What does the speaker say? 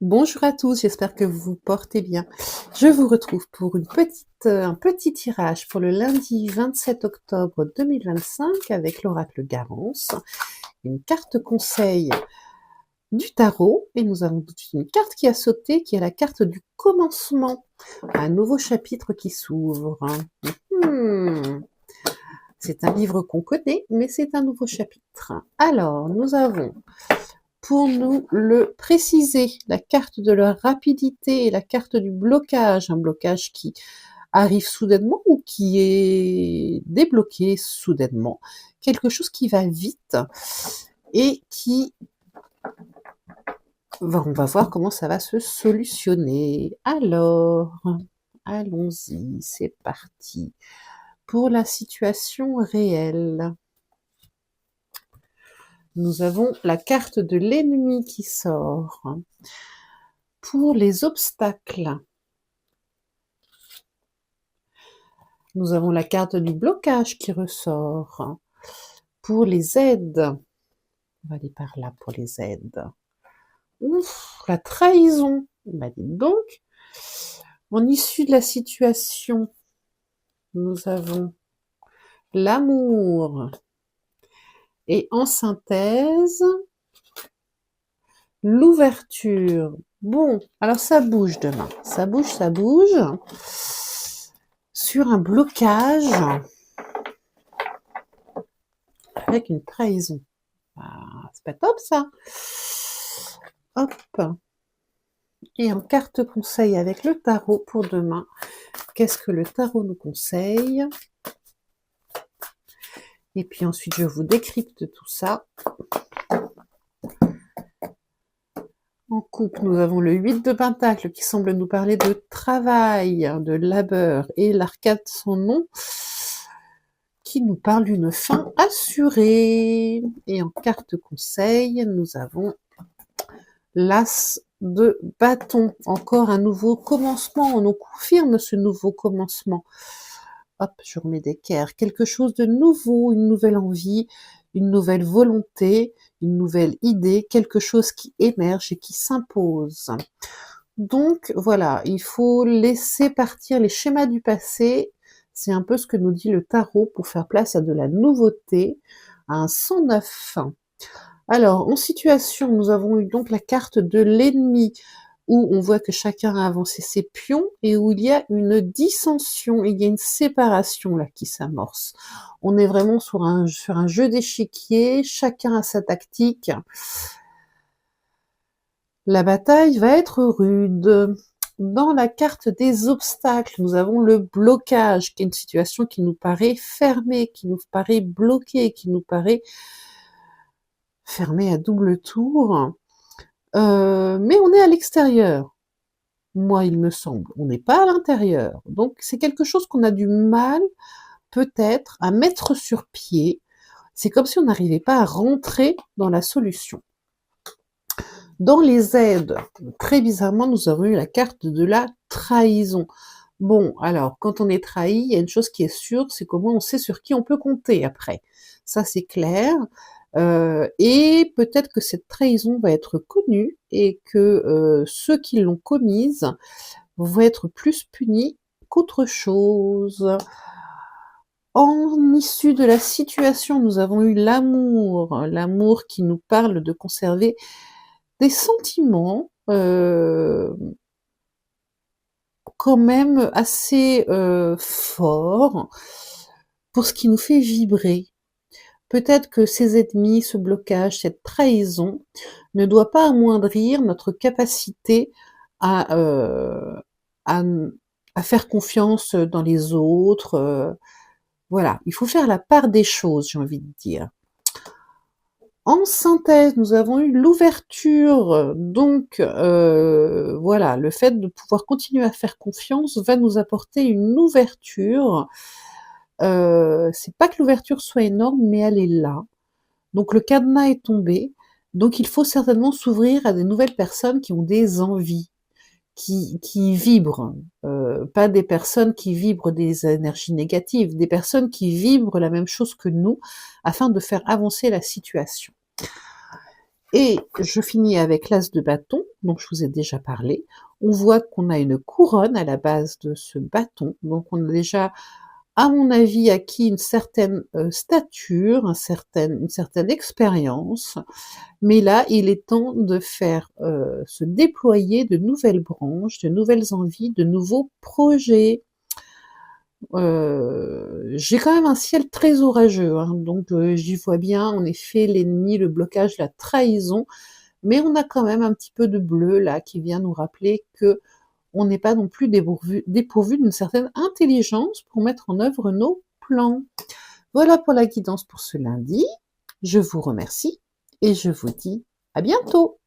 Bonjour à tous, j'espère que vous vous portez bien. Je vous retrouve pour un petit tirage pour le lundi 27 octobre 2025 avec l'oracle Garance, une carte conseil du tarot et nous avons toute une carte qui a sauté qui est la carte du commencement, un nouveau chapitre qui s'ouvre. Hmm. C'est un livre qu'on connaît, mais c'est un nouveau chapitre. Alors, nous avons pour nous le préciser, la carte de la rapidité et la carte du blocage, un blocage qui arrive soudainement ou qui est débloqué soudainement, quelque chose qui va vite et on va voir comment ça va se solutionner. Alors, allons-y, c'est parti. Pour la situation réelle, nous avons la carte de l'ennemi qui sort. Pour les obstacles, nous avons la carte du blocage qui ressort. Pour les aides, on va aller par là pour les aides. Ouf, la trahison. Bah, dites donc, en issue de la situation, nous avons l'amour. Et en synthèse, l'ouverture. Bon, alors ça bouge demain. Ça bouge, ça bouge. Sur un blocage avec une trahison. Ah, c'est pas top ça. Hop. Et en carte conseil avec le tarot pour demain. Qu'est-ce que le tarot nous conseille? Et puis ensuite, je vous décrypte tout ça. En couple, nous avons le 8 de Pentacle qui semble nous parler de travail, de labeur, et l'arcade son nom qui nous parle d'une fin assurée. Et en carte conseil, nous avons l'As de bâton, encore un nouveau commencement, on nous confirme ce nouveau commencement. Hop, je remets d'équerre, quelque chose de nouveau, une nouvelle envie, une nouvelle volonté, une nouvelle idée, quelque chose qui émerge et qui s'impose. Donc voilà, il faut laisser partir les schémas du passé, c'est un peu ce que nous dit le tarot pour faire place à de la nouveauté, à un 109. Alors, en situation, nous avons eu donc la carte de l'ennemi, où on voit que chacun a avancé ses pions, et où il y a une dissension, il y a une séparation là qui s'amorce. On est vraiment sur un jeu d'échiquier, chacun a sa tactique. La bataille va être rude. Dans la carte des obstacles, nous avons le blocage, qui est une situation qui nous paraît fermée, qui nous paraît bloquée, qui nous paraît fermée à double tour. Mais on est à l'extérieur. Moi, il me semble. On n'est pas à l'intérieur. Donc, c'est quelque chose qu'on a du mal, peut-être, à mettre sur pied. C'est comme si on n'arrivait pas à rentrer dans la solution. Dans les aides, très bizarrement, nous avons eu la carte de la trahison. Bon, alors, quand on est trahi, il y a une chose qui est sûre, c'est comment on sait sur qui on peut compter après. Ça, c'est clair. Et peut-être que cette trahison va être connue et que ceux qui l'ont commise vont être plus punis qu'autre chose. En issue de la situation, nous avons eu l'amour qui nous parle de conserver des sentiments quand même assez forts pour ce qui nous fait vibrer. Peut-être que ces ennemis, ce blocage, cette trahison ne doit pas amoindrir notre capacité à, à, à faire confiance dans les autres. Voilà, il faut faire la part des choses, j'ai envie de dire. En synthèse, nous avons eu l'ouverture, donc voilà, le fait de pouvoir continuer à faire confiance va nous apporter une ouverture. C'est pas que l'ouverture soit énorme, mais elle est là. Donc le cadenas est tombé, donc il faut certainement s'ouvrir à des nouvelles personnes qui ont des envies, qui vibrent, pas des personnes qui vibrent des énergies négatives, des personnes qui vibrent la même chose que nous, afin de faire avancer la situation. Et je finis avec l'As de bâton, dont je vous ai déjà parlé. On voit qu'on a une couronne à la base de ce bâton, donc on a déjà, à mon avis, acquis une certaine, stature, une certaine expérience, mais là, il est temps de faire, se déployer de nouvelles branches, de nouvelles envies, de nouveaux projets. J'ai quand même un ciel très orageux, hein, donc j'y vois bien en effet l'ennemi, le blocage, la trahison, mais on a quand même un petit peu de bleu là qui vient nous rappeler qu'on n'est pas non plus dépourvu d'une certaine intelligence pour mettre en œuvre nos plans. Voilà pour la guidance pour ce lundi. Je vous remercie et je vous dis à bientôt.